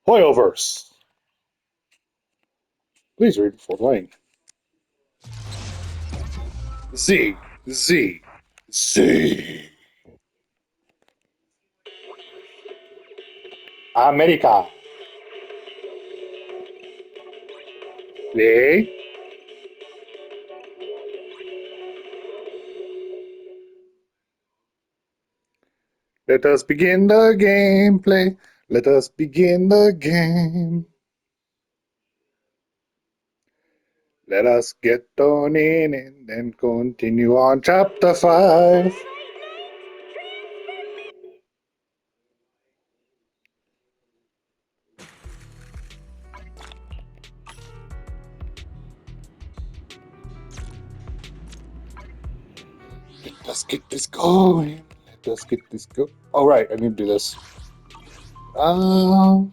Hoyoverse. Please read before playing. Z. Z. Z. America. Play. Let us begin the gameplay. Let us begin the game. Let us get on in and then continue on chapter 5. Let us get this going. Let us get this go. Oh, right, I need to do this. Nope,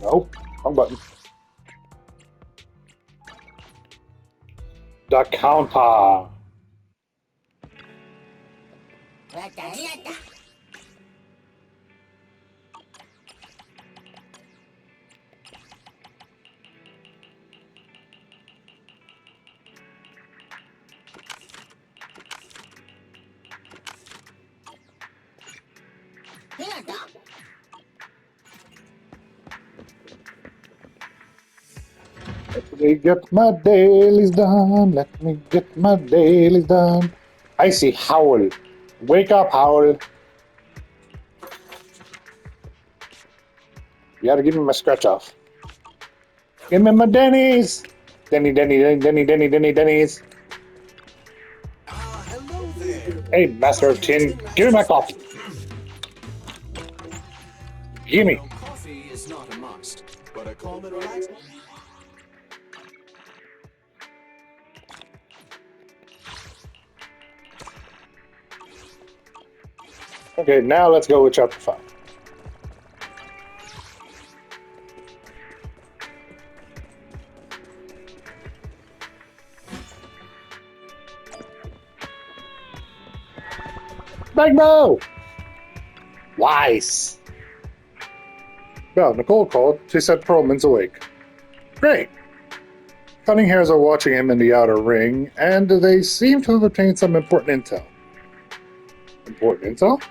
wrong button. The counter. Let me get my dailies done. Let me get my dailies done. I see Howl. Wake up, Howl. You gotta give me my scratch off. Give me my Denny's. Denny's. Hello there. Hey, Master of Tin, give me my coffee. Give me. Well, coffee is not a must, but a calm and relaxed. Okay, now let's go with chapter 5. Magmo! Wise. Well, Nicole called. She said Perlman's awake. Great. Cunning hairs are watching him in the outer ring, and they seem to have obtained some important intel. Important intel?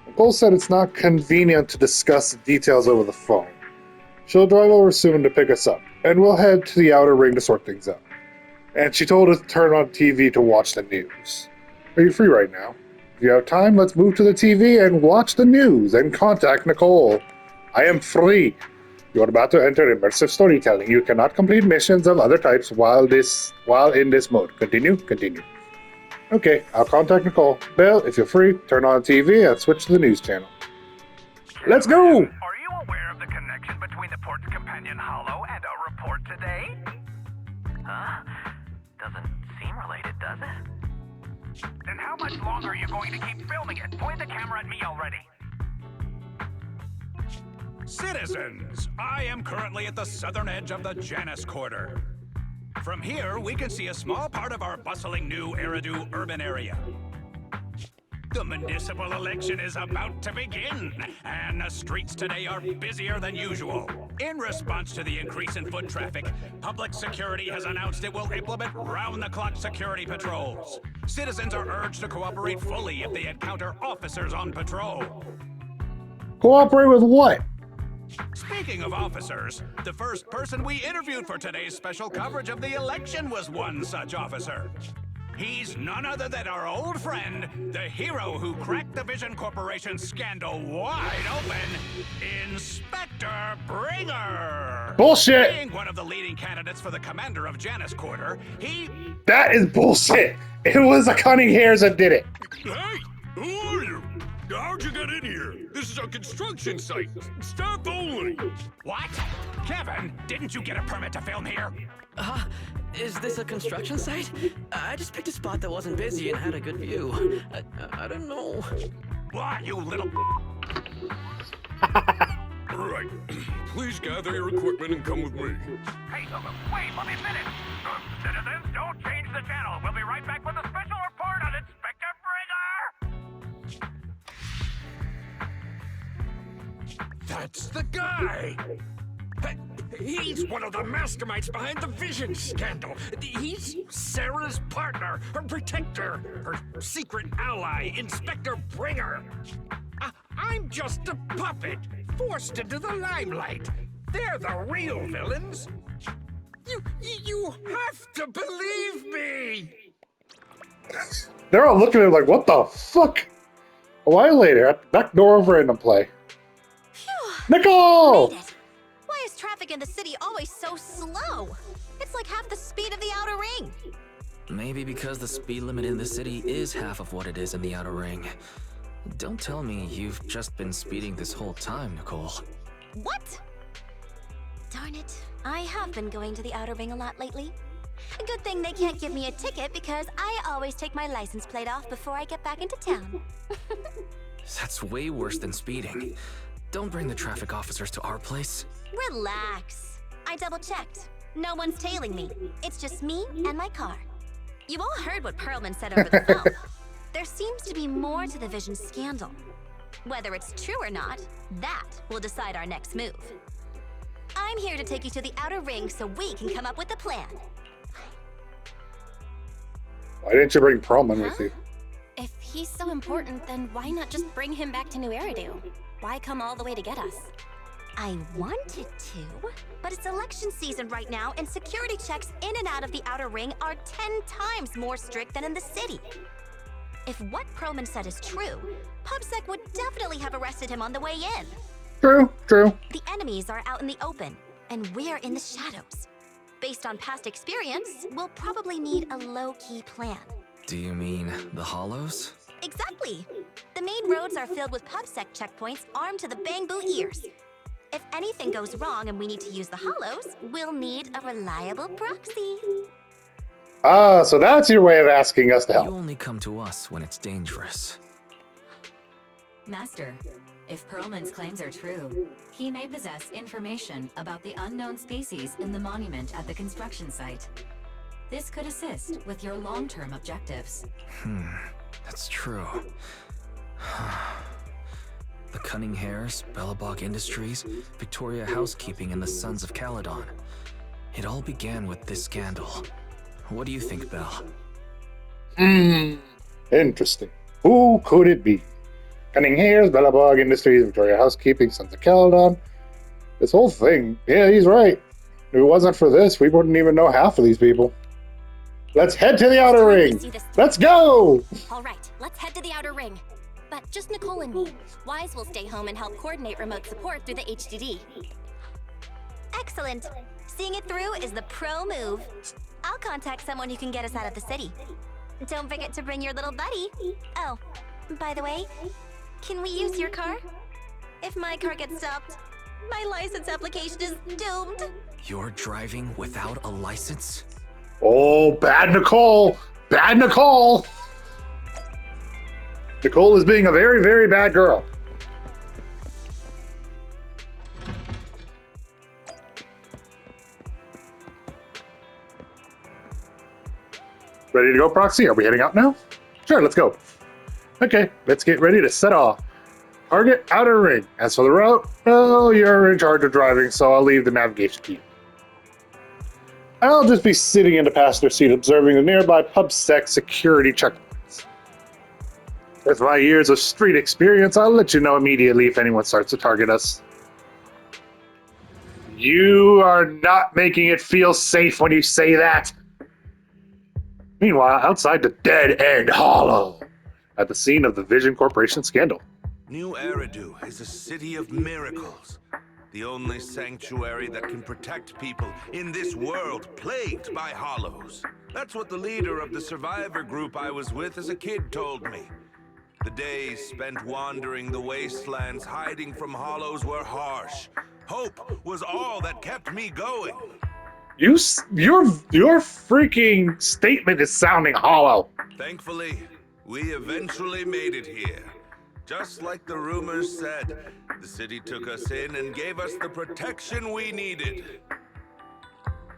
Nicole said it's not convenient to discuss the details over the phone. She'll drive over soon to pick us up, and we'll head to the outer ring to sort things out. And she told us to turn on TV to watch the news. Are you free right now? If you have time, let's move to the TV and watch the news and contact Nicole. I am free. You are about to enter immersive storytelling. You cannot complete missions of other types while in this mode. Continue. Okay, I'll contact Nicole. Bill, if you're free, turn on the TV and switch to the news channel. Let's go! Are you aware of the connection between the port's companion Hollow and our report today? Huh? Doesn't seem related, does it? Then how much longer are you going to keep filming it? Point the camera at me already. Citizens, I am currently at the southern edge of the Janus Quarter. From here, we can see a small part of our bustling new Eridu urban area. The municipal election is about to begin, and the streets today are busier than usual. In response to the increase in foot traffic, public security has announced it will implement round-the-clock security patrols. Citizens are urged to cooperate fully if they encounter officers on patrol. Cooperate with what? Speaking of officers, the first person we interviewed for today's special coverage of the election was one such officer. He's none other than our old friend, the hero who cracked the Vision Corporation scandal wide open, Inspector Bringer! Bullshit! Being one of the leading candidates for the commander of Janus Quarter, he... That is bullshit! It was the Cunning Hairs that did it! Hey, who are you? How'd you get in here? This is a construction site. Staff only. What? Kevin, didn't you get a permit to film here? Is this a construction site? I just picked a spot that wasn't busy and had a good view. I don't know. What, you little... Right. Please gather your equipment and come with me. Hey, wait, let me finish. Citizens, don't change the channel. We'll be right back with a special report on Inspector Bringer. That's the guy! Hey, he's one of the masterminds behind the Vision scandal. He's Sarah's partner, her protector, her secret ally, Inspector Bringer. I'm just a puppet, forced into the limelight. They're the real villains. You have to believe me! They're all looking at him like, what the fuck? A while later, back door over in the play. Nicole! Made it. Why is traffic in the city always so slow? It's like half the speed of the outer ring. Maybe because the speed limit in the city is half of what it is in the outer ring. Don't tell me you've just been speeding this whole time, Nicole. What? Darn it. I have been going to the outer ring a lot lately. A good thing they can't give me a ticket because I always take my license plate off before I get back into town. That's way worse than speeding. Don't bring the traffic officers to our place. Relax. I double-checked. No one's tailing me. It's just me and my car. You all heard what Perlman said over the phone. There seems to be more to the Vision scandal. Whether it's true or not, that will decide our next move. I'm here to take you to the outer ring so we can come up with a plan. Why didn't you bring Perlman with you? If he's so important, then why not just bring him back to New Eridu? Why come all the way to get us? I wanted to, but it's election season right now, and security checks in and out of the outer ring are 10 times more strict than in the city. If what Perlman said is true, PubSec would definitely have arrested him on the way in. True, true. The enemies are out in the open, and we're in the shadows. Based on past experience, we'll probably need a low-key plan. Do you mean the Hollows? Exactly. The main roads are filled with PubSec checkpoints armed to the bamboo ears. If anything goes wrong and we need to use the Hollows, we'll need a reliable proxy. Ah, so that's your way of asking us to You help. only come to us when it's dangerous. Master, if Perlman's claims are true, he may possess information about the unknown species in the monument at the construction site. This could assist with your long-term objectives. That's true. The Cunning Hares, Bellabog Industries, Victoria Housekeeping, and the Sons of Caledon. It all began with this scandal. What do you think, Belle? Interesting. Who could it be? Cunning Hares, Bellabog Industries, Victoria Housekeeping, Sons of Caledon. This whole thing. Yeah, he's right. If it wasn't for this, we wouldn't even know half of these people. Let's head to the outer ring. Let's go! All right, let's head to the outer ring. But just Nicole and me. Wise will stay home and help coordinate remote support through the HDD. Excellent. Seeing it through is the pro move. I'll contact someone who can get us out of the city. Don't forget to bring your little buddy. Oh, by the way, can we use your car? If my car gets stopped, my license application is doomed. You're driving without a license? Oh, bad Nicole! Bad Nicole! Nicole is being a very, very bad girl. Ready to go, Proxy? Are we heading out now? Sure, let's go. Okay, let's get ready to set off. Target outer ring. As for the route, well, you're in charge of driving, so I'll leave the navigation to you. I'll just be sitting in the passenger seat observing the nearby PubSec security checkpoints. With my years of street experience, I'll let you know immediately if anyone starts to target us. You are not making it feel safe when you say that. Meanwhile, outside the Dead End Hollow, at the scene of the Vision Corporation scandal. New Eridu is a city of miracles. The only sanctuary that can protect people in this world plagued by hollows. That's what the leader of the survivor group I was with as a kid told me. The days spent wandering the wastelands hiding from hollows were harsh. Hope was all that kept me going. Your freaking statement is sounding hollow. Thankfully, we eventually made it here. Just like the rumors said, the city took us in and gave us the protection we needed.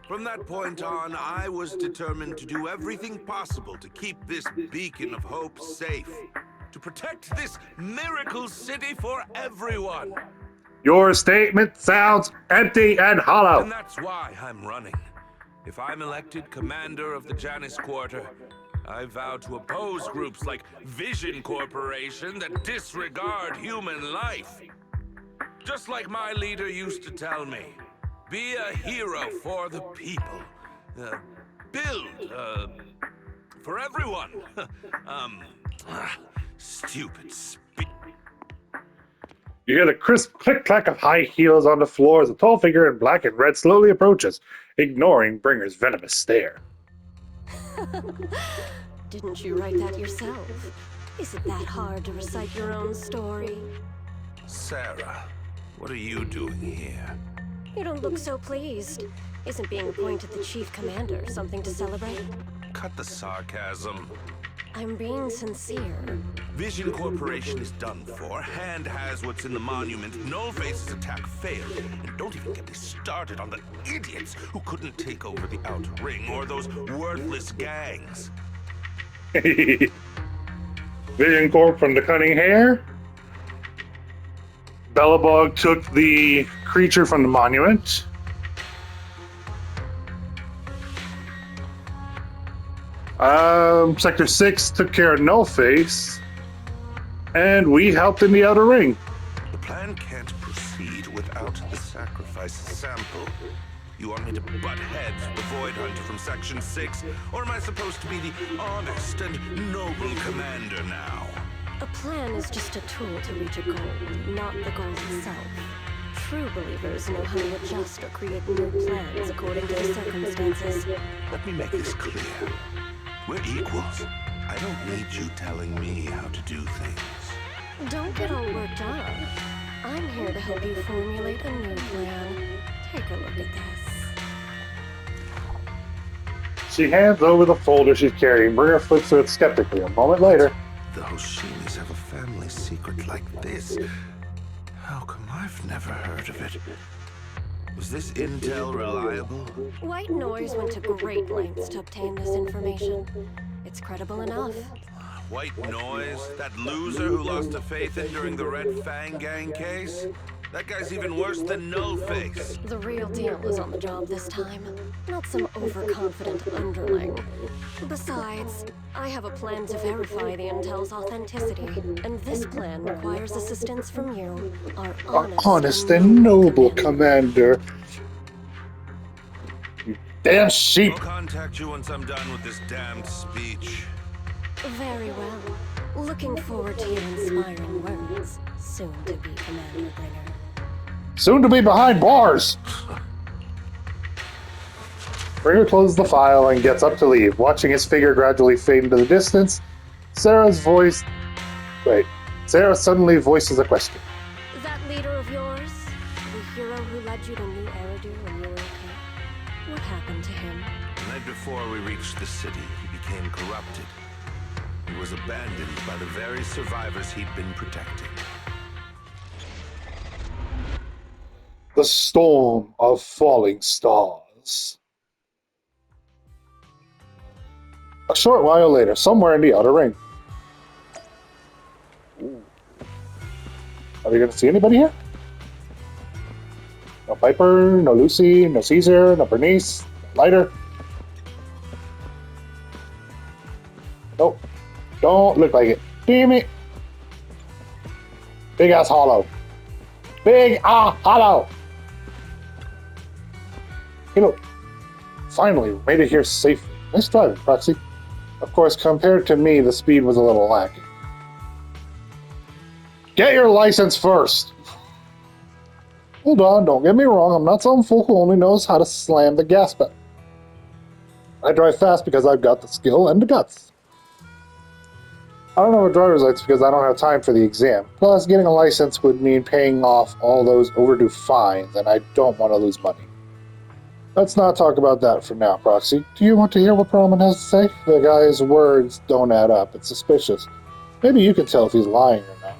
From that point on, I was determined to do everything possible to keep this beacon of hope safe. To protect this miracle city for everyone. Your statement sounds empty and hollow. And that's why I'm running. If I'm elected commander of the Janus Quarter, I vow to oppose groups like Vision Corporation that disregard human life. Just like my leader used to tell me, be a hero for the people. Build, for everyone. Stupid You hear the crisp click-clack of high heels on the floor as a tall figure in black and red slowly approaches, ignoring Bringer's venomous stare. Didn't you write that yourself? Is it that hard to recite your own story? Sarah, what are you doing here? You don't look so pleased. Isn't being appointed the chief commander something to celebrate? Cut the sarcasm. I'm being sincere. Vision Corporation is done for. Hand has what's in the monument. Nullface's attack failed. And don't even get me started on the idiots who couldn't take over the Outer Ring or those worthless gangs. Vision Corp from the Cunning Hair. Bellabog took the creature from the monument. Sector 6 took care of Nullface. And we helped in the Outer Ring. The plan can't proceed without the sacrifice sample. You want me to butt heads with the Void Hunter from Section 6? Or am I supposed to be the honest and noble commander now? A plan is just a tool to reach a goal, not the goal itself. True believers know how to adjust or create new plans according to the circumstances. Let me make this clear. We're equals. I don't need you telling me how to do things. Don't get all worked up. I'm here to help you formulate a new plan. Take a look at this. She hands over the folder she's carrying. Bringer flips through it skeptically. A moment later, The Hoshinis have a family secret like this. How come I've never heard of it? Is this intel reliable? White Noise went to great lengths to obtain this information. It's credible enough. White Noise? That loser who lost a faith in during the Red Fang Gang case? That guy's even worse than Nullface. The real deal is on the job this time, not some overconfident underling. Besides, I have a plan to verify the intel's authenticity, and this plan requires assistance from you, our honest and noble commander. You damn sheep. I'll contact you once I'm done with this damned speech. Very well. Looking forward to your inspiring words, soon to be Commander Bringer. Soon to be behind bars. Bringer closes the file and gets up to leave. Watching his figure gradually fade into the distance, Sarah suddenly voices a question. That leader of yours, the hero who led you to New Eridu when you were a kid, what happened to him? The night before we reached the city, he became corrupted. He was abandoned by the very survivors he'd been protecting. The storm of falling stars. A short while later, somewhere in the Outer Ring. Ooh. Are we going to see anybody here? No Piper, no Lucy, no Caesar, no Bernice, no Lighter. Nope. Don't look like it. Damn it. Big ass hollow. Big hollow. You know, finally made it here safely. Nice driving, Proxy. Of course, compared to me, the speed was a little lacking. Get your license first. Hold on, don't get me wrong. I'm not some fool who only knows how to slam the gas pedal. I drive fast because I've got the skill and the guts. I don't have a driver's license because I don't have time for the exam. Plus, getting a license would mean paying off all those overdue fines, and I don't want to lose money. Let's not talk about that for now, Proxy. Do you want to hear what Perlman has to say? The guy's words don't add up. It's suspicious. Maybe you can tell if he's lying or not.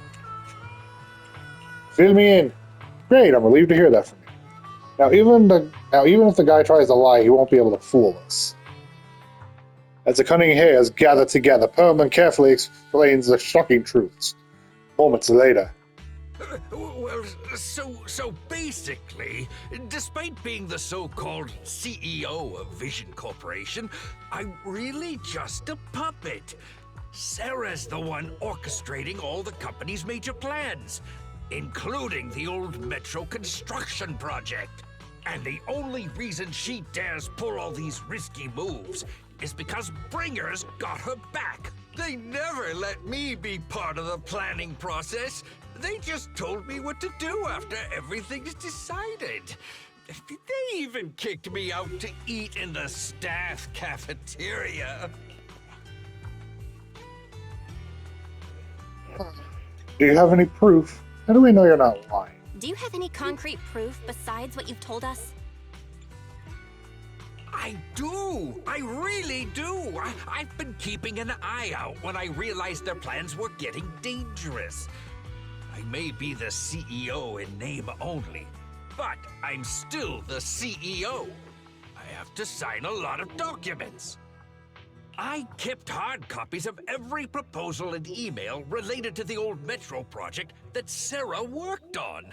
Fill me in. Great, I'm relieved to hear that from you. Now, even if the guy tries to lie, he won't be able to fool us. As the cunning hairs gather together, Perlman carefully explains the shocking truths. Moments later, Well, so basically, despite being the so-called CEO of Vision Corporation, I'm really just a puppet. Sarah's the one orchestrating all the company's major plans, including the old metro construction project. And the only reason she dares pull all these risky moves is because Bringer's got her back. They never let me be part of the planning process. They just told me what to do after everything's decided. They even kicked me out to eat in the staff cafeteria. Do you have any proof? How do we know you're not lying? Do you have any concrete proof besides what you've told us? I do! I really do! I've been keeping an eye out when I realized their plans were getting dangerous. I may be the CEO in name only, but I'm still the CEO. I have to sign a lot of documents. I kept hard copies of every proposal and email related to the old metro project that Sarah worked on.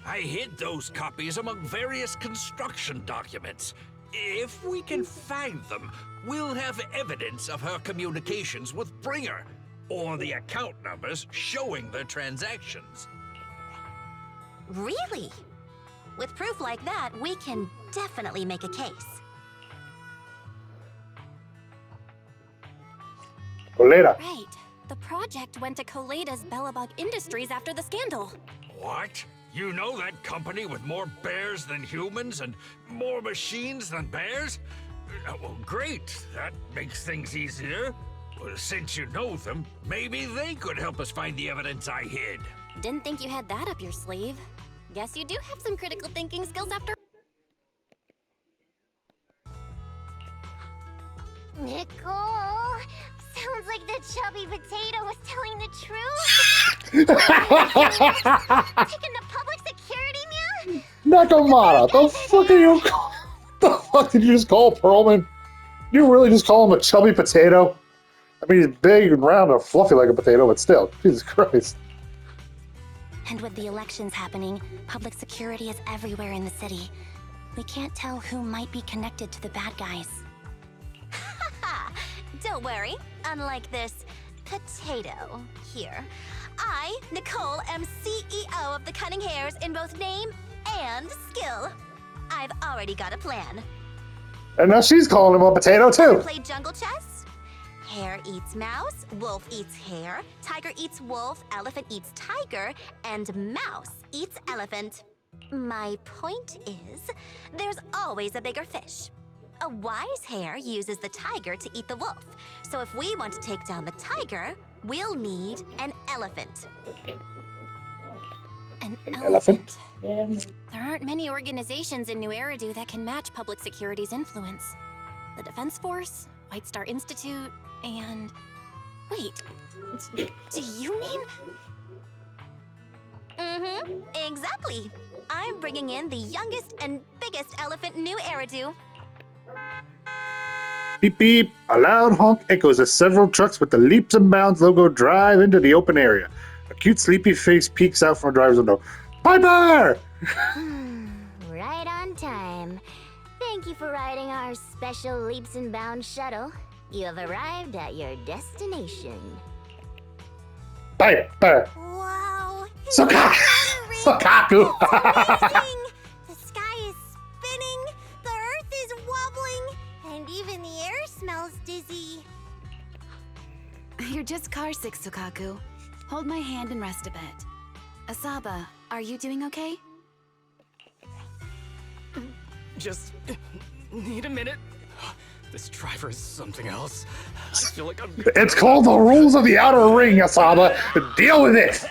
I hid those copies among various construction documents. If we can find them, we'll have evidence of her communications with Bringer, or the account numbers showing the transactions. Really? With proof like that, we can definitely make a case. Coleta. Right. The project went to Coleda's Bellabog Industries after the scandal. What? You know that company with more bears than humans and more machines than bears? Well, great. That makes things easier. Well, since you know them, maybe they could help us find the evidence I hid. Didn't think you had that up your sleeve. Guess you do have some critical thinking skills after. Nicole, sounds like the chubby potato was telling the truth. Taking the public security, man? Nakamata, the fuck are you? The fuck did you just call Perlman? You really just call him a chubby potato? I mean, he's big and round and fluffy like a potato, but still, Jesus Christ. And with the elections happening, public security is everywhere in the city. We can't tell who might be connected to the bad guys. Don't worry, unlike this potato here, I, Nicole, am CEO of the Cunning Hares in both name and skill. I've already got a plan. And now she's calling him a potato too. Play jungle chess? Hare eats mouse, wolf eats hare, tiger eats wolf, elephant eats tiger, and mouse eats elephant. My point is, there's always a bigger fish. A wise hare uses the tiger to eat the wolf. So if we want to take down the tiger, we'll need an elephant. An elephant? There aren't many organizations in New Eridu that can match public security's influence. The Defense Force, White Star Institute, and... Wait, do you mean... Mm-hmm, exactly. I'm bringing in the youngest and biggest elephant in New Eridu. Beep beep. A loud honk echoes as several trucks with the Leaps and Bounds logo drive into the open area. A cute sleepy face peeks out from a driver's window. Piper! Right on time. Thank you for riding our special Leaps and Bounds shuttle. You have arrived at your destination. Piper! Wow! Sokaku! The sky is spinning, the earth is wobbling, and even the air smells dizzy. You're just carsick, Sokaku. Hold my hand and rest a bit. Asaba, are you doing okay? Just need a minute. This driver is something else. I feel like I'm... It's called the rules of the outer ring, Asaba. Deal with it!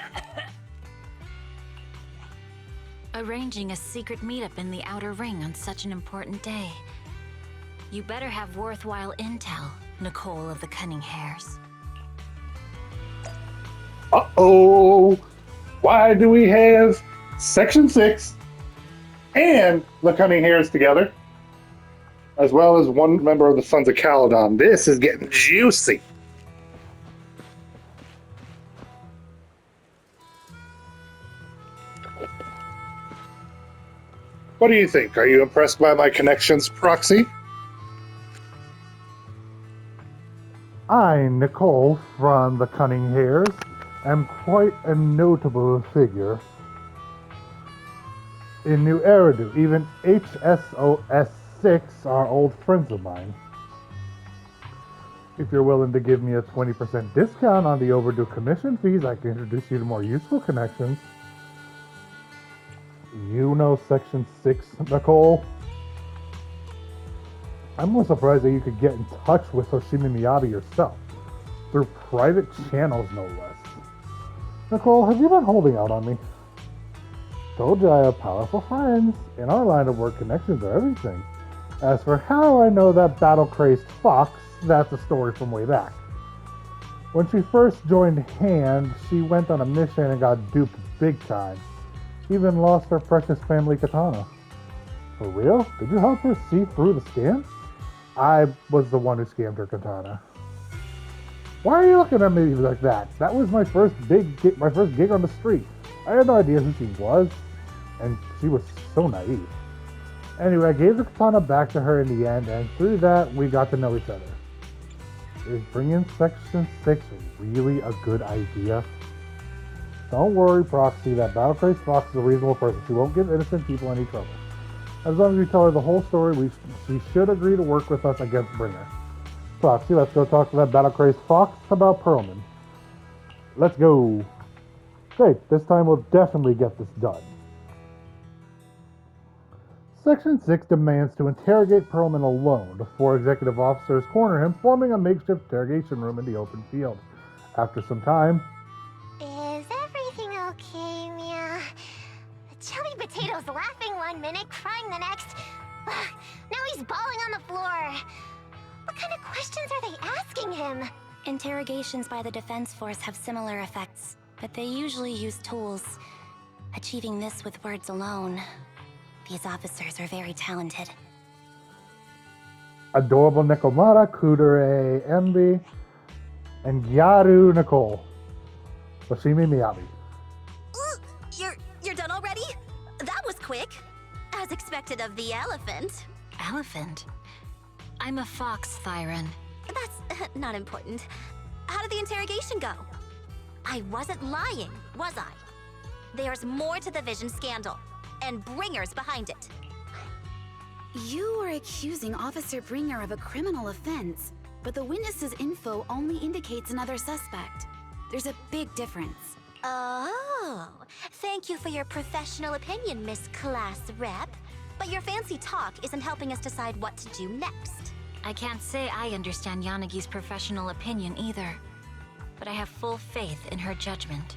Arranging a secret meetup in the Outer Ring on such an important day. You better have worthwhile intel, Nicole of the Cunning Hares. Uh-oh! Why do we have Section 6 and the Cunning Hares together? As well as one member of the Sons of Caledon. This is getting juicy. What do you think? Are you impressed by my connections, Proxy? I, Nicole, from the Cunning Hares, am quite a notable figure in New Eridu. Even HSOS6 are old friends of mine. If you're willing to give me a 20% discount on the overdue commission fees, I can introduce you to more useful connections. You know Section 6, Nicole? I'm more surprised that you could get in touch with Hoshimi Miyabi yourself, through private channels no less. Nicole, have you been holding out on me? Told you I have powerful friends. In our line of work, connections are everything. As for how I know that battle-crazed fox, that's a story from way back. When she first joined Hand, she went on a mission and got duped big time. Even lost her precious family katana. For real? Did you help her see through the scam? I was the one who scammed her katana. Why are you looking at me like that? That was my first gig on the street. I had no idea who she was, and she was so naive. Anyway, I gave the katana back to her in the end, and through that, we got to know each other. Is bringing Section 6 really a good idea? Don't worry, Proxy, that Battle-Crazed Fox is a reasonable person. She won't give innocent people any trouble. As long as we tell her the whole story, she should agree to work with us against Bringer. Proxy, let's go talk to that Battle-Crazed Fox about Perlman. Let's go. Great, this time we'll definitely get this done. Section 6 demands to interrogate Perlman alone. The 4 executive officers corner him, forming a makeshift interrogation room in the open field. After some time... Is everything okay, Mia? Chubby Potato's laughing one minute, crying the next. Now he's bawling on the floor. What kind of questions are they asking him? Interrogations by the Defense Force have similar effects, but they usually use tools. Achieving this with words alone. These officers are very talented. Adorable Nekomata, Kudere Embi, and Gyaru Nicole. Hoshimi Miyabi. You're done already? That was quick. As expected of the elephant. Elephant? I'm a fox, Thyron. That's not important. How did the interrogation go? I wasn't lying, was I? There's more to the Vision scandal, and Bringer's behind it. You are accusing Officer Bringer of a criminal offense, but the witness's info only indicates another suspect. There's a big difference. Oh, thank you for your professional opinion, Miss Class Rep. But your fancy talk isn't helping us decide what to do next. I can't say I understand Yanagi's professional opinion either, but I have full faith in her judgment.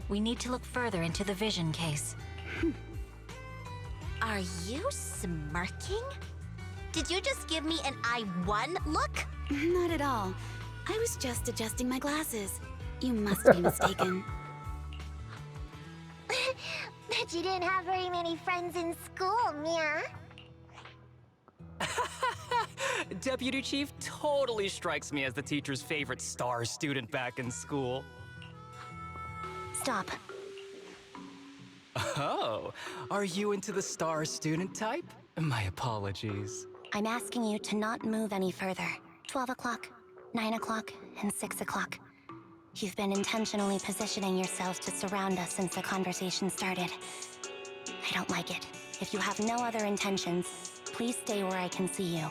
We need to look further into the Vision case. Are you smirking? Did you just give me an I won look? Not at all. I was just adjusting my glasses. You must be mistaken. Bet you didn't have very many friends in school, Mia. Deputy Chief totally strikes me as the teacher's favorite star student back in school. Stop. Oh, are you into the star student type? My apologies. I'm asking you to not move any further. 12 o'clock, 9 o'clock, and 6 o'clock. You've been intentionally positioning yourselves to surround us since the conversation started. I don't like it. If you have no other intentions, please stay where I can see you.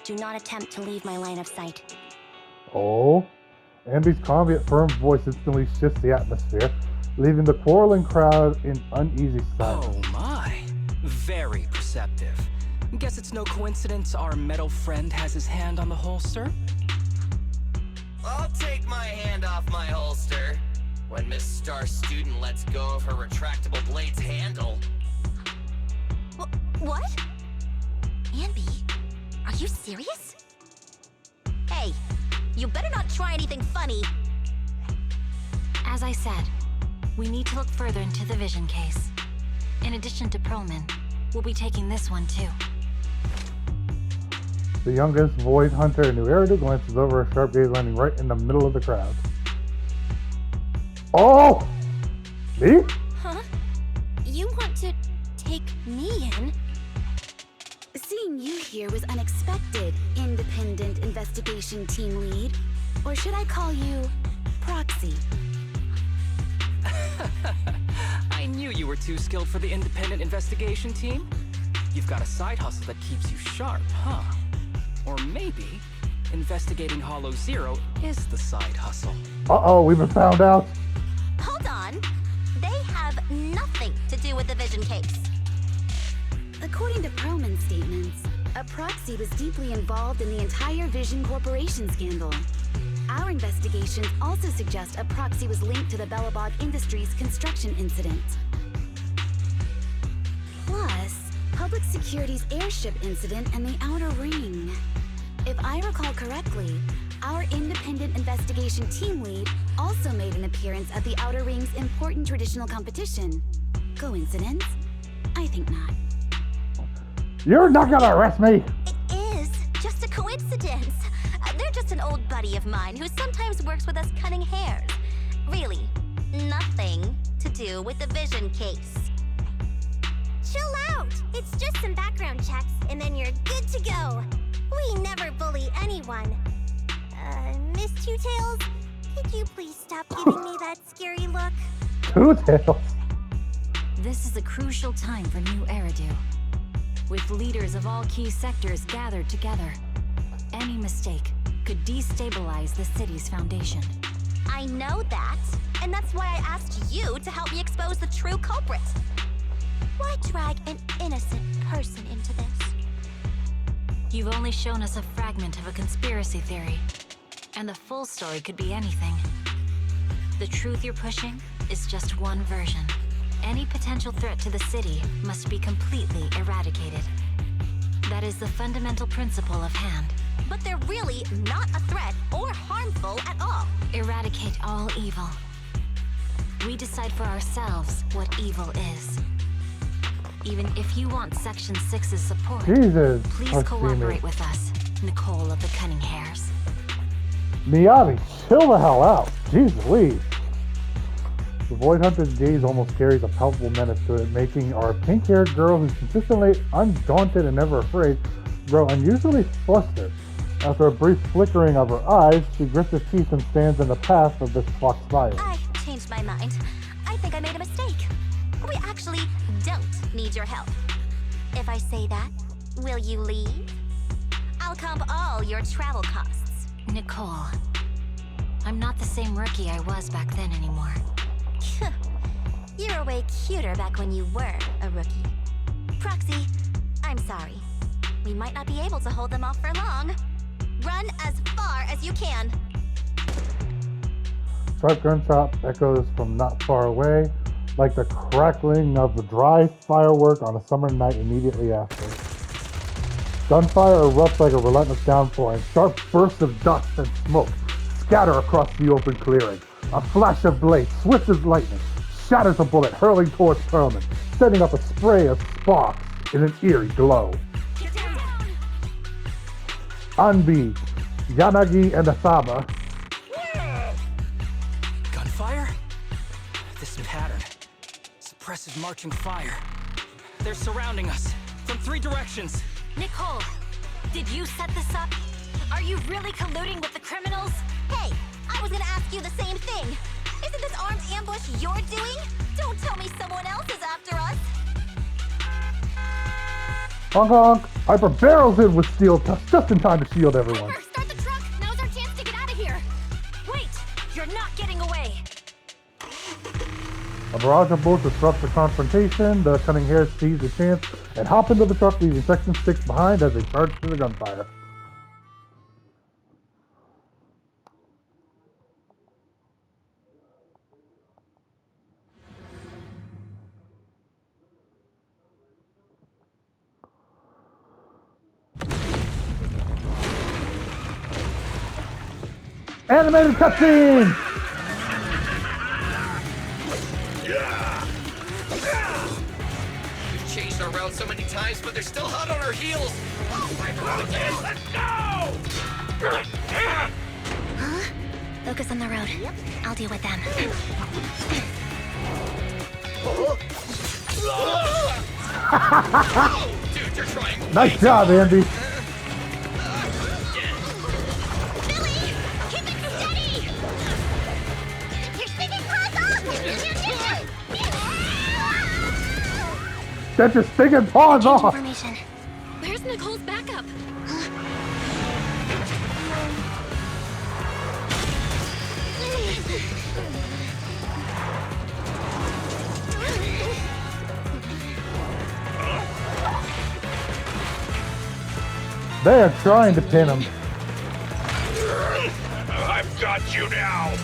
Do not attempt to leave my line of sight. Oh. Ambi's calm yet firm voice instantly shifts the atmosphere, leaving the quarreling crowd in uneasy silence. Oh my. Very perceptive. Guess it's no coincidence our metal friend has his hand on the holster? I'll take my hand off my holster when Miss Star Student lets go of her retractable blade's handle. What? Ambi, are you serious? Hey, you better not try anything funny. As I said, we need to look further into the Vision case. In addition to Perlman, we'll be taking this one too. The youngest Void Hunter in New Eridu glances over, a sharp gaze landing right in the middle of the crowd. Oh! Me? Huh? to take me in? Seeing you here was unexpected, independent investigation team lead. Or should I call you Proxy? I knew you were too skilled for the independent investigation team. You've got a side hustle that keeps you sharp, huh? Or maybe investigating Hollow Zero is the side hustle. Uh-oh, we've been found out. Hold on. They have nothing to do with the vision case. According to Perlman's statements, a Proxy was deeply involved in the entire Vision Corporation scandal. Our investigations also suggest a Proxy was linked to the Belobog Industries construction incident. Plus, Public Security's airship incident and the Outer Ring. If I recall correctly, our independent investigation team lead also made an appearance at the Outer Ring's important traditional competition. Coincidence? I think not. You're not gonna arrest me! It is just a coincidence. They're just an old buddy of mine who sometimes works with us cutting hairs. Really, nothing to do with the vision case. Chill out! It's just some background checks, and then you're good to go. We never bully anyone. Miss Two Tails, could you please stop giving me that scary look? Two Tails? This is a crucial time for New Eridu. With leaders of all key sectors gathered together, any mistake could destabilize the city's foundation. I know that, and that's why I asked you to help me expose the true culprit. Why drag an innocent person into this? You've only shown us a fragment of a conspiracy theory, and the full story could be anything. The truth you're pushing is just one version. Any potential threat to the city must be completely eradicated. That is the fundamental principle of Hand. But they're really not a threat or harmful at all. Eradicate all evil. We decide for ourselves what evil is. Even if you want Section 6's support, Jesus, please cooperate with us, Nicole of the Cunning Hairs. Miyabi, chill the hell out. Jeez Louise. The Void Hunter's gaze almost carries a palpable menace to it, making our pink-haired girl, who's consistently undaunted and never afraid, grow unusually flustered. After a brief flickering of her eyes, she grits her teeth and stands in the path of this fox fire. I changed my mind. I think I made a mistake. We actually don't need your help. If I say that, will you leave? I'll comp all your travel costs. Nicole, I'm not the same rookie I was back then anymore. You were way cuter back when you were a rookie. Proxy, I'm sorry. We might not be able to hold them off for long. Run as far as you can. Sharp gunshot echoes from not far away, like the crackling of the dry firework on a summer night immediately after. Gunfire erupts like a relentless downpour, and sharp bursts of dust and smoke scatter across the open clearing. A flash of blade, swift as lightning, shatters a bullet hurling towards Perlman, setting up a spray of sparks in an eerie glow. Get down! Anbi, Yanagi, and Asaba. Gunfire? This pattern. Suppressive marching fire. They're surrounding us from 3 directions. Nicole, did you set this up? Are you really colluding with the criminals? Hey, I was gonna ask you the same thing. Isn't this armed ambush you're doing? Don't tell me someone else is after us. Honk honk! Hyper barrels in with steel tusk just in time to shield everyone. Hyper, start the truck! Now's our chance to get out of here! Wait! You're not getting away! A barrage of bullets disrupts the confrontation. The Cunning Hairs seize the chance and hop into the truck, leaving Section 6 behind as they charge through the gunfire. Animated cutscene! We've changed our route so many times, but they're still hot on our heels. Oh my God! Let's go! Huh? Focus on the road. I'll deal with them. Dude, you're trying. Nice job, Andy. Billy, keep it steady! You're spinning claws off! Get your stinking paws Change off. information. Where's Nicole's backup? They are trying to pin him. I've got you now.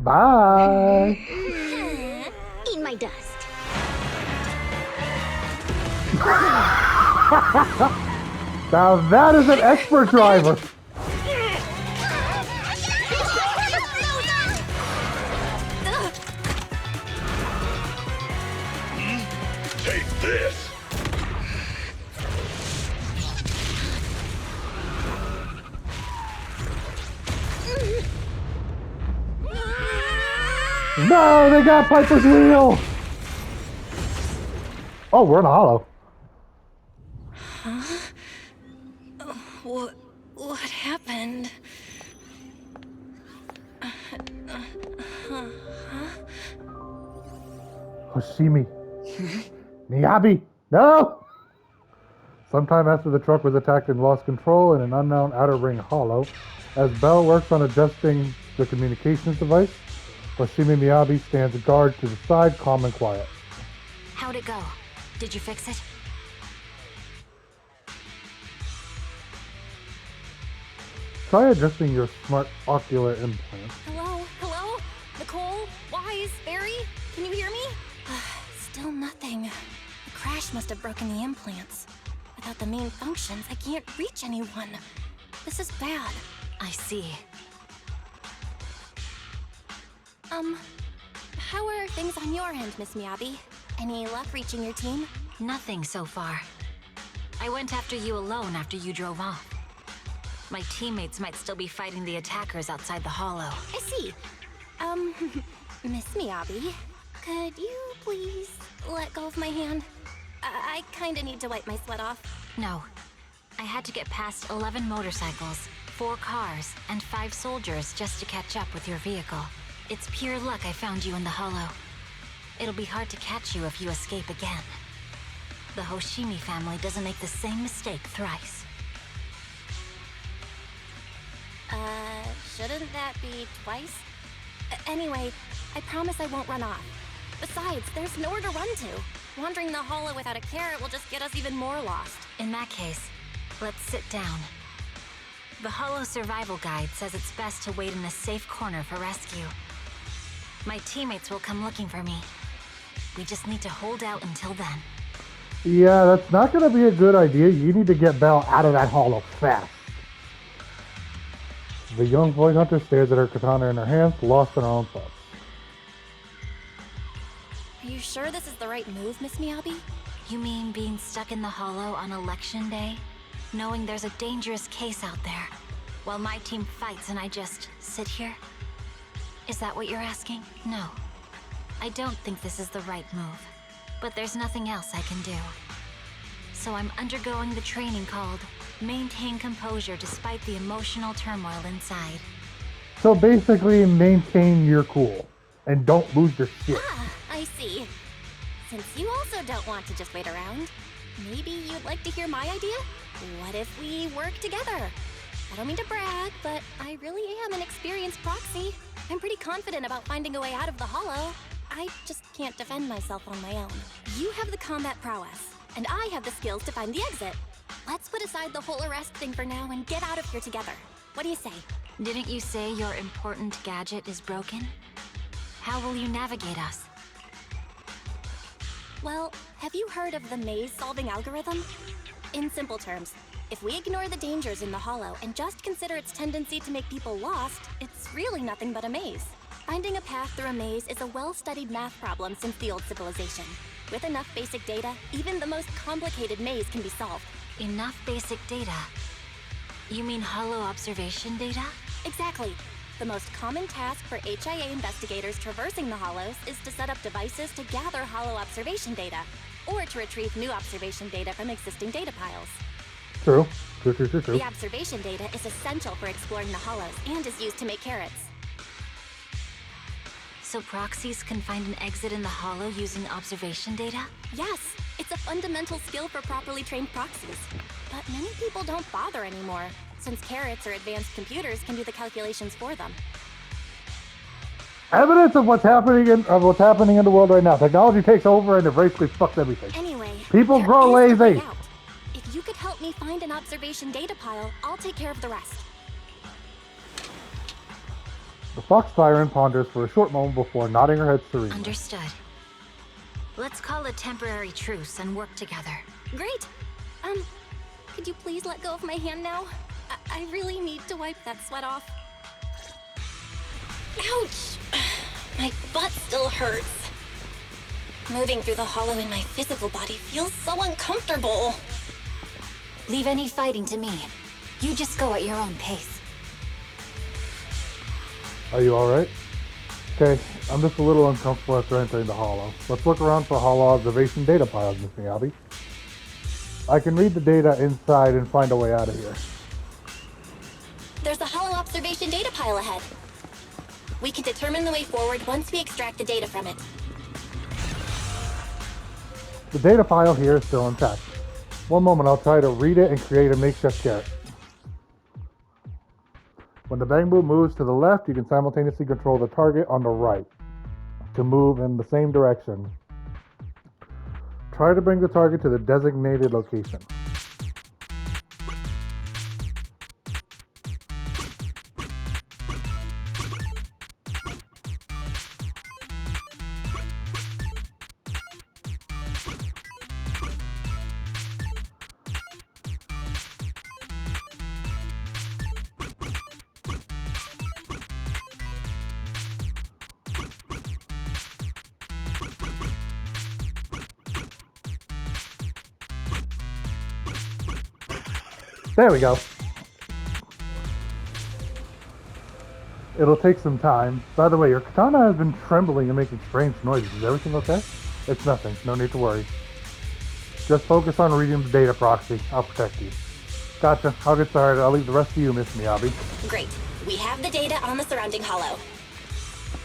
Bye. Eat my dust. Now that is an expert driver. Take this. No, they got Piper's wheel. Oh, we're in a hollow. Huh? What happened? Hoshimi. Miyabi. No! Sometime after the truck was attacked and lost control in an unknown outer ring hollow, as Bell works on adjusting the communications device, Hoshimi Miyabi stands guard to the side, calm and quiet. How'd it go? Did you fix it? Try adjusting your smart ocular implant. Hello? Hello? Nicole? Wise? Barry? Can you hear me? Still nothing. The crash must have broken the implants. Without the main functions, I can't reach anyone. This is bad. I see. How are things on your end, Miss Miyabi? Any luck reaching your team? Nothing so far. I went after you alone after you drove off. My teammates might still be fighting the attackers outside the hollow. I see. Miss Miyabi, could you please let go of my hand? I kinda need to wipe my sweat off. No. I had to get past 11 motorcycles, 4 cars, and 5 soldiers just to catch up with your vehicle. It's pure luck I found you in the hollow. It'll be hard to catch you if you escape again. The Hoshimi family doesn't make the same mistake thrice. Shouldn't that be twice? Anyway, I promise I won't run off. Besides, there's nowhere to run to. Wandering the hollow without a carrot will just get us even more lost. In that case, let's sit down. The Hollow Survival Guide says it's best to wait in a safe corner for rescue. My teammates will come looking for me. We just need to hold out until then. Yeah, that's not going to be a good idea. You need to get Belle out of that hollow fast. The young boy hunter stares at her katana in her hands, lost in her own thoughts. Are you sure this is the right move, Miss Miyabi? You mean being stuck in the hollow on election day? Knowing there's a dangerous case out there, while my team fights and I just sit here? Is that what you're asking? No. I don't think this is the right move, but there's nothing else I can do. So I'm undergoing the training called Maintain Composure Despite the Emotional Turmoil Inside. So basically, maintain your cool and don't lose your shit. I see. Since you also don't want to just wait around, maybe you'd like to hear my idea? What if we work together? I don't mean to brag, but I really am an experienced proxy. I'm pretty confident about finding a way out of the hollow. I just can't defend myself on my own. You have the combat prowess, and I have the skills to find the exit. Let's put aside the whole arrest thing for now and get out of here together. What do you say? Didn't you say your important gadget is broken? How will you navigate us? Well, have you heard of the maze-solving algorithm? In simple terms, if we ignore the dangers in the hollow and just consider its tendency to make people lost, it's really nothing but a maze. Finding a path through a maze is a well-studied math problem since the old civilization. With enough basic data, even the most complicated maze can be solved. Enough basic data. You mean hollow observation data? Exactly. The most common task for HIA investigators traversing the hollows is to set up devices to gather hollow observation data, or to retrieve new observation data from existing data piles. True. True. The observation data is essential for exploring the hollows and is used to make carrots. So proxies can find an exit in the hollow using observation data? Yes, it's a fundamental skill for properly trained proxies. But many people don't bother anymore, since carrots or advanced computers can do the calculations for them. Evidence of what's happening in the world right now. Technology takes over and it basically fucks everything. Anyway, People grow there is a lazy. way out. If you could help me find an observation data pile, I'll take care of the rest. The fox siren ponders for a short moment before nodding her head serenely. Understood. Let's call a temporary truce and work together. Great! Could you please let go of my hand now? I really need to wipe that sweat off. Ouch! My butt still hurts. Moving through the hollow in my physical body feels so uncomfortable. Leave any fighting to me. You just go at your own pace. Are you alright? Okay, I'm just a little uncomfortable after entering the hollow. Let's look around for hollow observation data piles, Miss Miyabi. I can read the data inside and find a way out of here. There's a hollow observation data pile ahead. We can determine the way forward once we extract the data from it. The data pile here is still intact. One moment, I'll try to read it and create a makeshift carrot. When the bamboo moves to the left, you can simultaneously control the target on the right to move in the same direction. Try to bring the target to the designated location. There we go. It'll take some time. By the way, your katana has been trembling and making strange noises. Is everything okay? It's nothing. No need to worry. Just focus on reading the data proxy. I'll protect you. Gotcha. I'll get started. I'll leave the rest to you, Miss Miyabi. Great. We have the data on the surrounding hollow.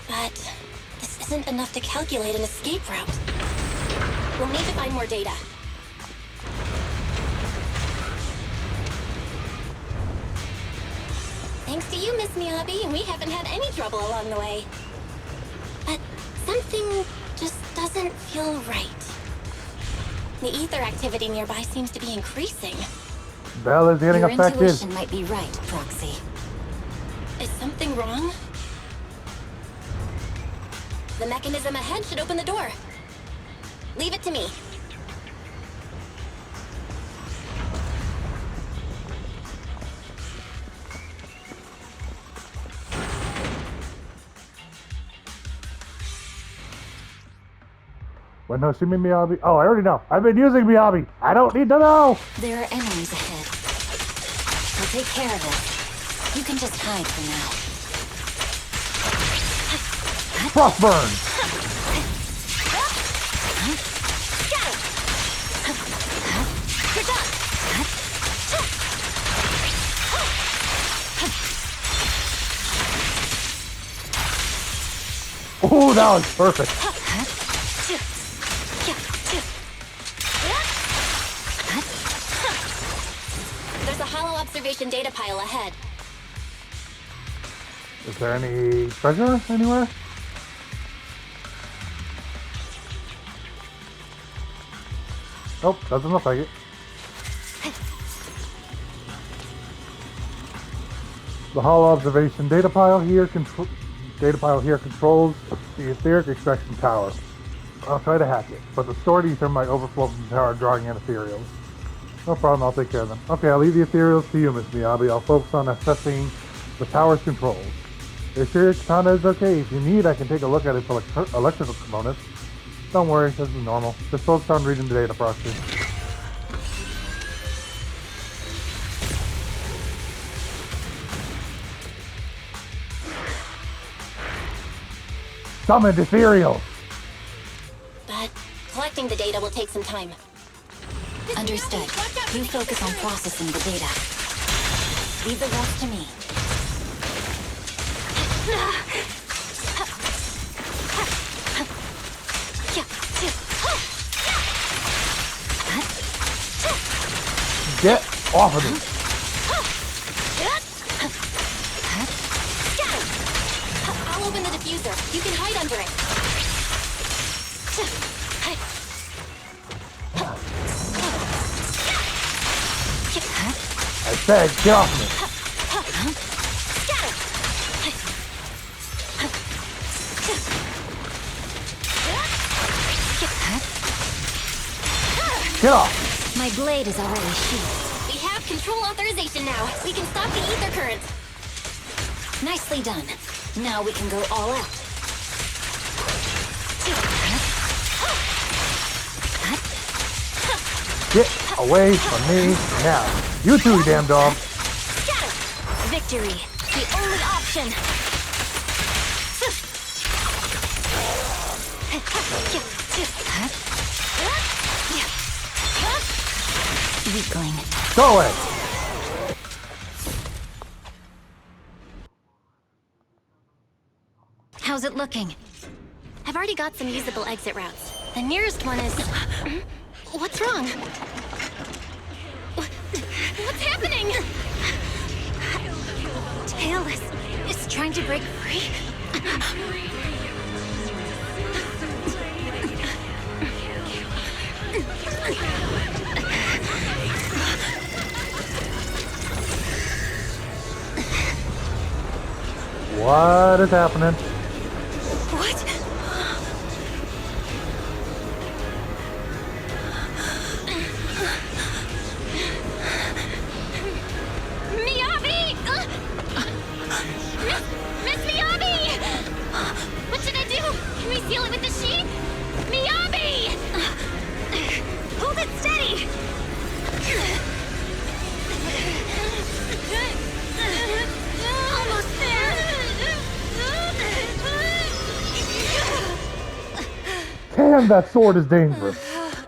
But this isn't enough to calculate an escape route. We'll need to find more data. Thanks to you, Miss Miyabi, we haven't had any trouble along the way. But something just doesn't feel right. The ether activity nearby seems to be increasing. Bell is getting affected. Your intuition might be right, Proxy. Is something wrong? The mechanism ahead should open the door. Leave it to me. When Hoshimi Miyabi... Oh, I already know. I've been using Miyabi. I don't need to know. There are enemies ahead. I'll take care of it. You can just hide for now. Frostburn. Good job. Oh, that was perfect. There's a hollow observation data pile ahead. Is there any treasure anywhere? Nope, doesn't look like it. The hollow observation data pile here controls the etheric extraction tower. I'll try to hack it, but the stored ether might overflow from the tower, drawing in ethereals. No problem, I'll take care of them. Okay, I'll leave the ethereals to you, Miss Miyabi. I'll focus on assessing the tower's controls. The etheric katana is okay. If you need, I can take a look at its electrical components. Don't worry, this is normal. Just focus on reading the data proxy. summoned ethereal. But collecting the data will take some time. Understood. You focus on processing the data. Leave the rest to me. Get off of me. I'll open the diffuser. You can hide under it. I said, get off of me. Get off. My blade is already sheathed. We have control authorization now. We can stop the ether current. Nicely done. Now we can go all out. Get away from me now. You too, you damn dog. Victory. The only option. Weakling. Go away. How's it looking? I've already got some usable exit routes. The nearest one is... What's wrong? What's happening? Tailless is trying to break free. What is happening? What? Miyabi! Miss Miyabi! What should I do? Can we seal it with the sheet? Miyabi! Hold it steady! Almost there! Damn, that sword is dangerous.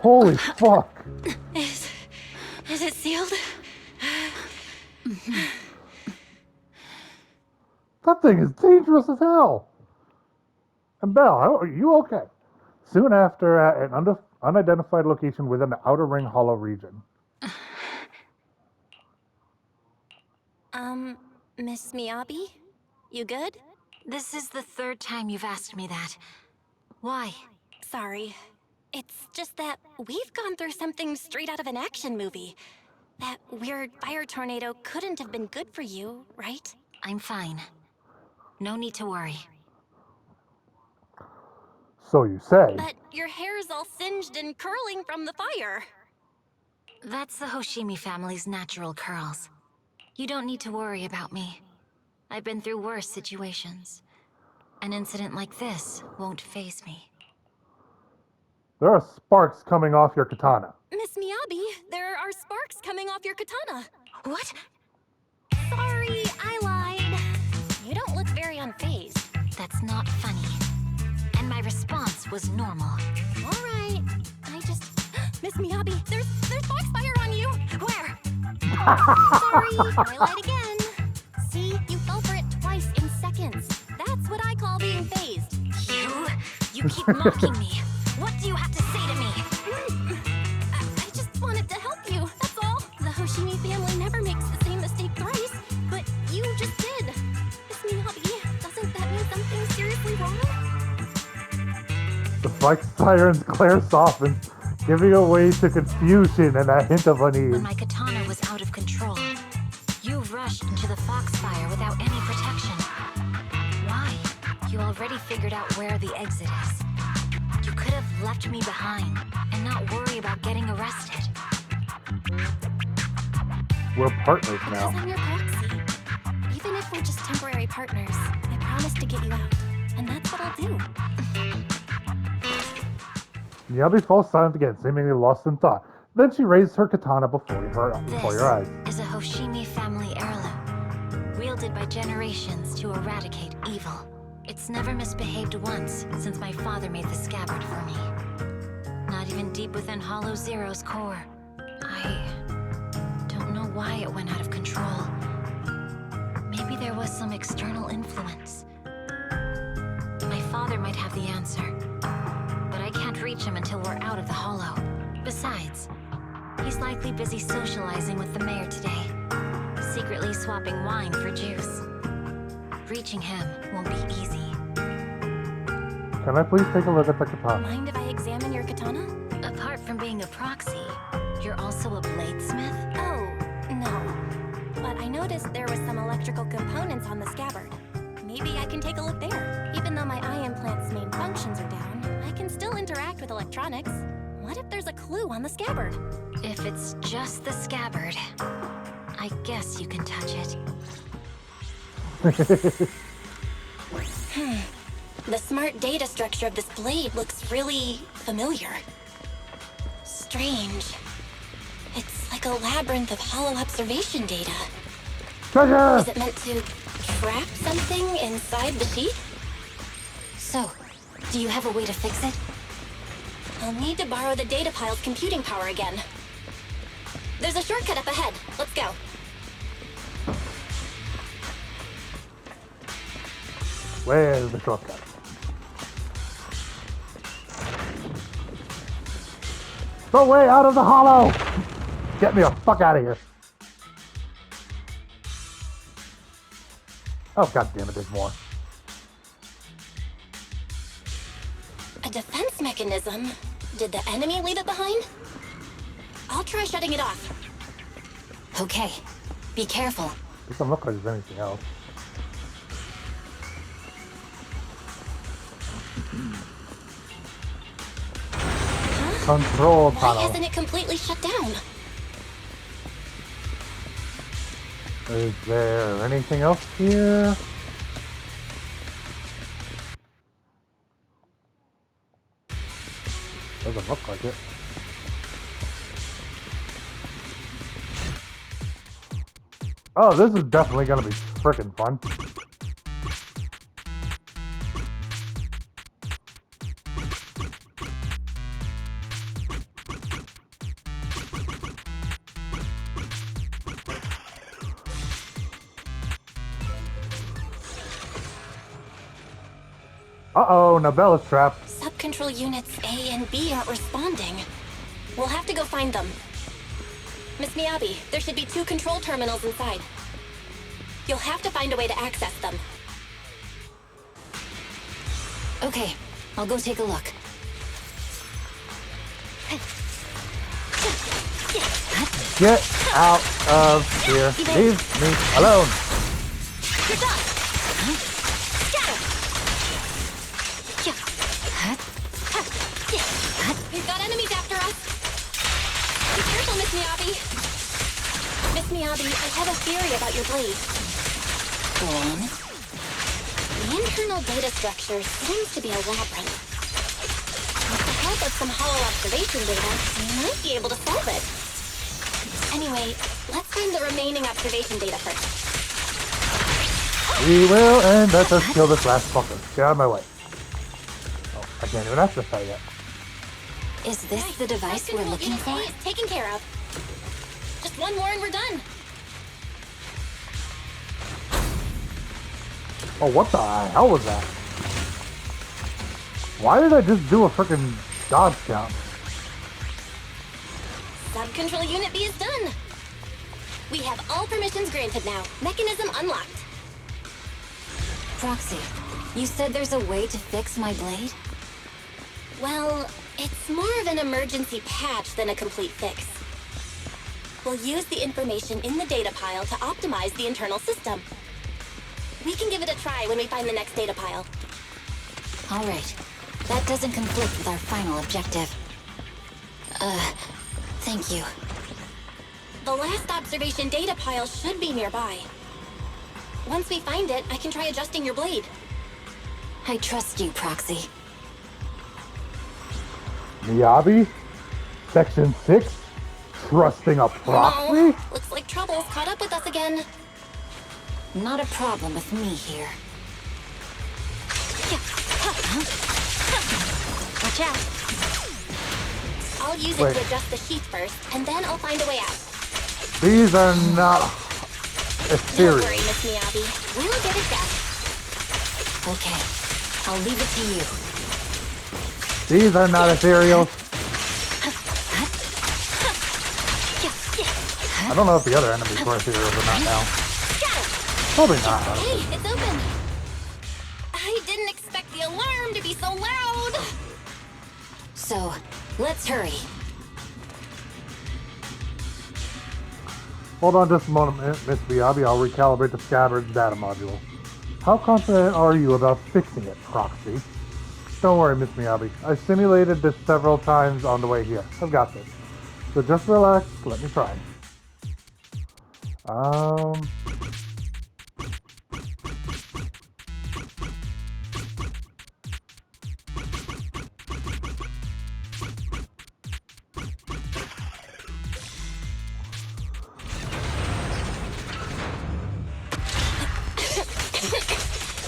Holy fuck. Is it sealed? That thing is dangerous as hell. And Belle, are you okay? Soon after, at an unidentified location within the Outer Ring Hollow region. Miss Miyabi? You good? This is the third time you've asked me that. Why? Sorry. It's just that we've gone through something straight out of an action movie. That weird fire tornado couldn't have been good for you, right? I'm fine. No need to worry. So you say. But your hair's all singed and curling from the fire. That's the Hoshimi family's natural curls. You don't need to worry about me. I've been through worse situations. An incident like this won't faze me. There are sparks coming off your katana. Miss Miyabi, there are sparks coming off your katana. What? Sorry, I lied. You don't look very unfazed. That's not funny. And my response was normal. All right. Miss Miyabi, there's foxfire on you. Where? Sorry, I lied again. See, you fell for it twice in seconds. That's what I call being phased. You keep mocking me. What do you have to say to me? I just wanted to help you, that's all. The Hoshimi family never makes the same mistake thrice, but you just did. Miss Miyabi, doesn't that mean something seriously wrong? The spike siren's glare softens, giving way to confusion and a hint of unease. When my katana was out of control, you rushed into the foxfire without any protection. Why? You already figured out where the exit is. You could have left me behind and not worry about getting arrested. We're partners now. Because I'm your proxy. Even if we're just temporary partners, I promise to get you out. And that's what I'll do. Miyabi falls silent again, seemingly lost in thought. Then she raised her katana before your eyes. This is a Hoshimi family heirloom, wielded by generations to eradicate evil. It's never misbehaved once since my father made the scabbard for me. Not even deep within Hollow Zero's core. I don't know why it went out of control. Maybe there was some external influence. My father might have the answer, but I can't reach him until we're out of the Hollow. Besides, he's likely busy socializing with the mayor today, secretly swapping wine for juice. Reaching him won't be easy. Can I please take a look at the katana? Mind if I examine your katana? Apart from being a proxy, you're also a bladesmith? Oh, no. But I noticed there was some electrical components on the scabbard. Maybe I can take a look there. Even though my eye implant's main functions are down, I can still interact with electronics. What if there's a clue on the scabbard? If it's just the scabbard, I guess you can touch it. The smart data structure of this blade looks really familiar. Strange. It's like a labyrinth of hollow observation data. Treasure! Is it meant to trap something inside the sheath? So, do you have a way to fix it? I'll need to borrow the data pile's computing power again. There's a shortcut up ahead. Let's go. Where's the shortcut? The way out of the hollow! Get me the fuck out of here. Oh, god damn it, there's more. A defense mechanism? Did the enemy leave it behind? I'll try shutting it off. Okay, be careful. Doesn't look like there's anything else. Control Why panel. hasn't it completely shut down? Is there anything else here? Doesn't look like it. Oh, this is definitely gonna be frickin' fun. Uh-oh, Nabella's trapped. Sub-control units A and B aren't responding. We'll have to go find them. Miss Miyabi, there should be 2 control terminals inside. You'll have to find a way to access them. Okay, I'll go take a look. Get out of here. Leave me alone. You're done! Scatter! We've got enemies after us! Be careful, Miss Miyabi! Miss Miyabi, I have a theory about your blade. Go on. The internal data structure seems to be a labyrinth. With the help of some hollow observation data, we might be able to solve it. Anyway, let's find the remaining observation data first. We will, and let us kill this last fucker. Get out of my way. Oh, I can't even access that yet. Is this the device we're looking for? Taken care of. Just one more and we're done. Oh, what the hell was that? Why did I just do a frickin' dodge count? Sub-control unit B is done. We have all permissions granted now. Mechanism unlocked. Proxy, you said there's a way to fix my blade? Well, it's more of an emergency patch than a complete fix. We'll use the information in the data pile to optimize the internal system. We can give it a try when we find the next data pile. All right. That doesn't conflict with our final objective. Thank you. The last observation data pile should be nearby. Once we find it, I can try adjusting your blade. I trust you, Proxy. Miyabi? Section 6? Trusting a proxy? No, looks like trouble's caught up with us again. Not a problem with me here. Watch out. I'll use it to adjust the sheet first, and then I'll find a way out. These are not ethereal. Don't worry, Miss Miyabi. We'll get it done. Okay, I'll leave it to you. These are not ethereal. I don't know if the other enemies were ethereal or not now. Probably not. Hey, it's open. I didn't expect the alarm to be so loud. So, let's hurry. Hold on just a moment, Miss Miyabi. I'll recalibrate the Scabbard's data module. How confident are you about fixing it, Proxy? Don't worry, Miss Miyabi. I simulated this several times on the way here. I've got this. So just relax. Let me try.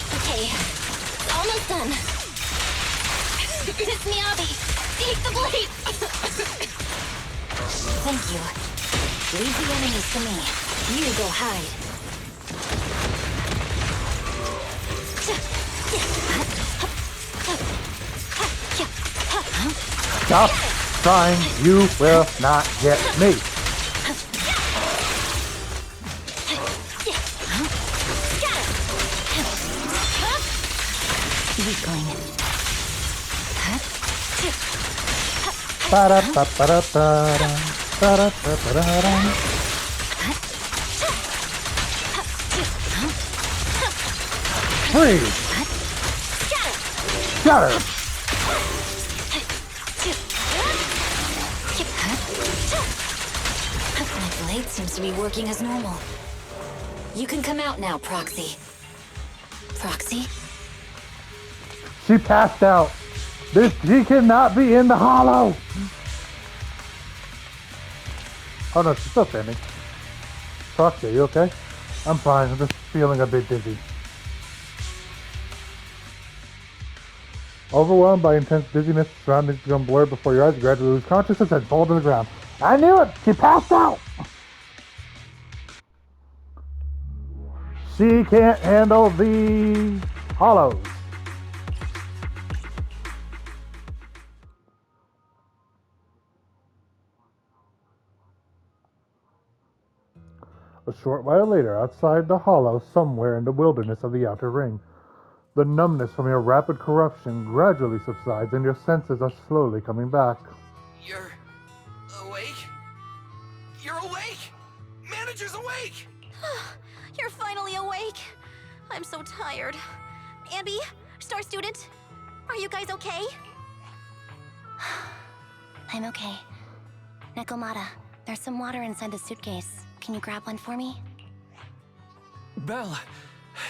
Okay, almost done. Miss Miyabi, take the blade! Thank you. Leave the enemies to me. You go hide. Stop trying. You will not get me. Weakling. Ba-da-ba-ba-da-ba-da. Ba-da-ba-ba-da-da. Freeze! Scatter! My blade seems to be working as normal. You can come out now, Proxy. Proxy? She passed out. She cannot be in the hollow. Oh no, she's still standing. Proxy, are you okay? I'm fine. I'm just feeling a bit dizzy. Overwhelmed by intense dizziness, surroundings become blurred before your eyes, gradually lose consciousness and fall to the ground. I knew it! She passed out! She can't handle the hollows. A short while later, outside the hollow, somewhere in the wilderness of the outer ring, the numbness from your rapid corruption gradually subsides and your senses are slowly coming back. You're awake? You're awake! Manager's awake! You're finally awake. I'm so tired. Ambi, Star Student, are you guys okay? I'm okay. Nekomata, there's some water inside the suitcase. Can you grab one for me? Belle,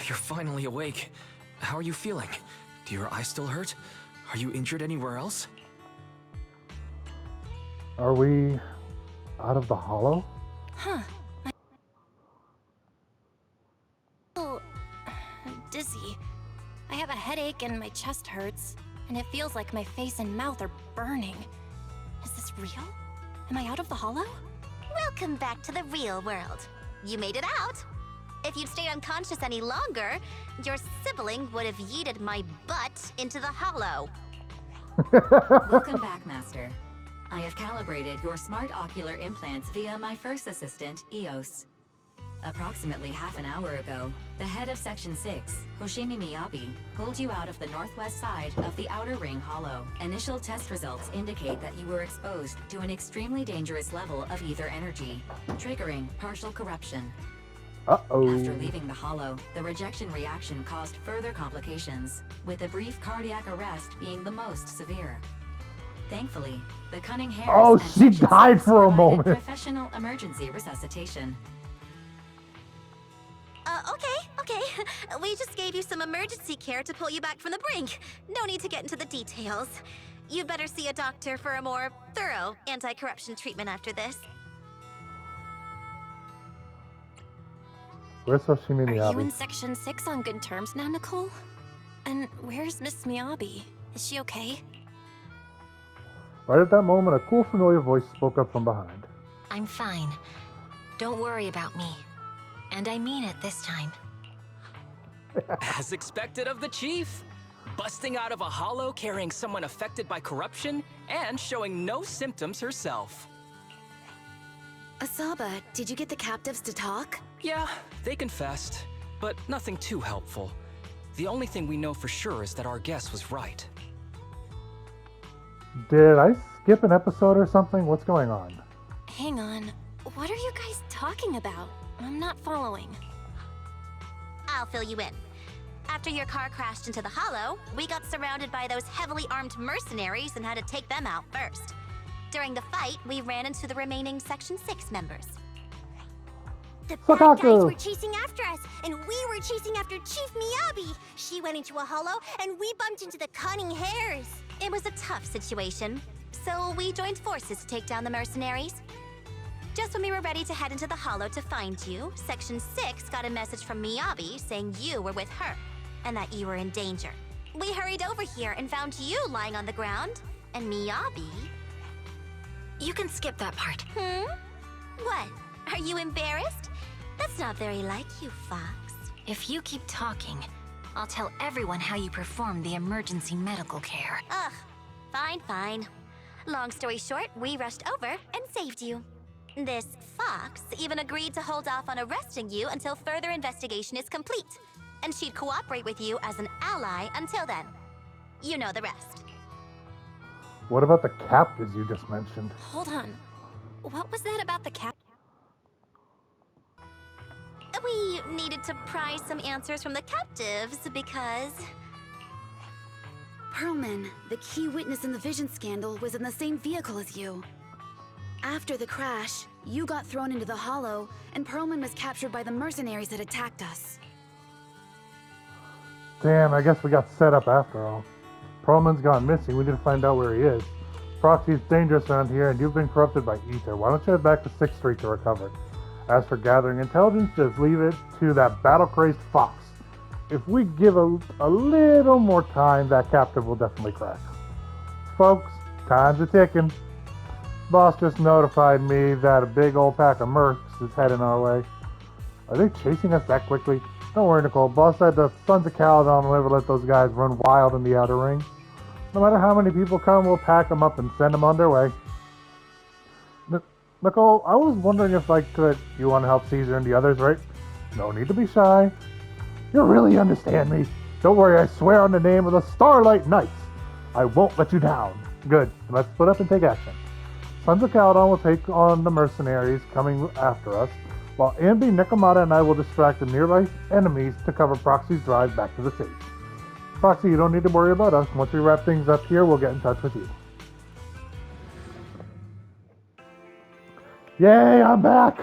you're finally awake. How are you feeling? Do your eyes still hurt? Are you injured anywhere else? Are we out of the hollow? Huh. I'm dizzy. I have a headache and my chest hurts. And it feels like my face and mouth are burning. Is this real? Am I out of the hollow? Welcome back to the real world. You made it out. If you'd stayed unconscious any longer, your sibling would have yeeted my butt into the hollow. Welcome back, Master. I have calibrated your smart ocular implants via my first assistant, EOS. Approximately half an hour ago, the head of Section 6, Hoshimi Miyabi, pulled you out of the northwest side of the Outer Ring Hollow. Initial test results indicate that you were exposed to an extremely dangerous level of ether energy, triggering partial corruption. Uh-oh. After leaving the hollow, the rejection reaction caused further complications, with a brief cardiac arrest being the most severe. Thankfully, the Cunning Hares Oh, and she Section died 6 for a provided moment. Professional emergency resuscitation. Okay. We just gave you some emergency care to pull you back from the brink. No need to get into the details. You'd better see a doctor for a more thorough anti-corruption treatment after this. Where's Hoshimi Are you Miyabi? in Section 6 on good terms now, Nicole? And where's Miss Miyabi? Is she okay? Right at that moment, a cool, familiar voice spoke up from behind. I'm fine. Don't worry about me. And I mean it this time. As expected of the chief. Busting out of a hollow carrying someone affected by corruption and showing no symptoms herself. Asaba, did you get the captives to talk? Yeah, they confessed, but nothing too helpful. The only thing we know for sure is that our guess was right. Did I skip an episode or something? What's going on? Hang on. What are you guys talking about? I'm not following. I'll fill you in. After your car crashed into the hollow, we got surrounded by those heavily armed mercenaries and had to take them out first. During the fight, we ran into the remaining Section 6 members. The bad guys were chasing after us, and we were chasing after Chief Miyabi. She went into a hollow, and we bumped into the cunning hares. It was a tough situation, so we joined forces to take down the mercenaries. Just when we were ready to head into the hollow to find you, Section 6 got a message from Miyabi saying you were with her, and that you were in danger. We hurried over here and found you lying on the ground, and Miyabi... You can skip that part. What? Are you embarrassed? That's not very like you, Fox. If you keep talking, I'll tell everyone how you performed the emergency medical care. Ugh, fine. Long story short, we rushed over and saved you. This Fox even agreed to hold off on arresting you until further investigation is complete. And she'd cooperate with you as an ally until then. You know the rest. What about the captives you just mentioned? Hold on. What was that about the cap? We needed to pry some answers from the captives because... Perlman, the key witness in the Vision scandal, was in the same vehicle as you. After the crash, you got thrown into the hollow, and Perlman was captured by the mercenaries that attacked us. Damn, I guess we got set up after all. Perlman's gone missing. We need to find out where he is. Proxy's dangerous around here, and you've been corrupted by Ether. Why don't you head back to 6th Street to recover? As for gathering intelligence, just leave it to that battle-crazed Fox. If we give a little more time, that captive will definitely crack. Folks, time's a ticking. Boss just notified me that a big old pack of mercs is heading our way. Are they chasing us that quickly? Don't worry, Nicole. Boss said the Sons of Caledon will never let those guys run wild in the outer ring. No matter how many people come, we'll pack them up and send them on their way. Nicole, I was wondering if I could... You want to help Caesar and the others, right? No need to be shy. You really understand me. Don't worry, I swear on the name of the Starlight Knights. I won't let you down. Good. Let's split up and take action. Sons of Caledon will take on the mercenaries coming after us, while Ambi, Nekomata, and I will distract the nearby enemies to cover Proxy's drive back to the city. Proxy, you don't need to worry about us. Once we wrap things up here, we'll get in touch with you. Yay, I'm back!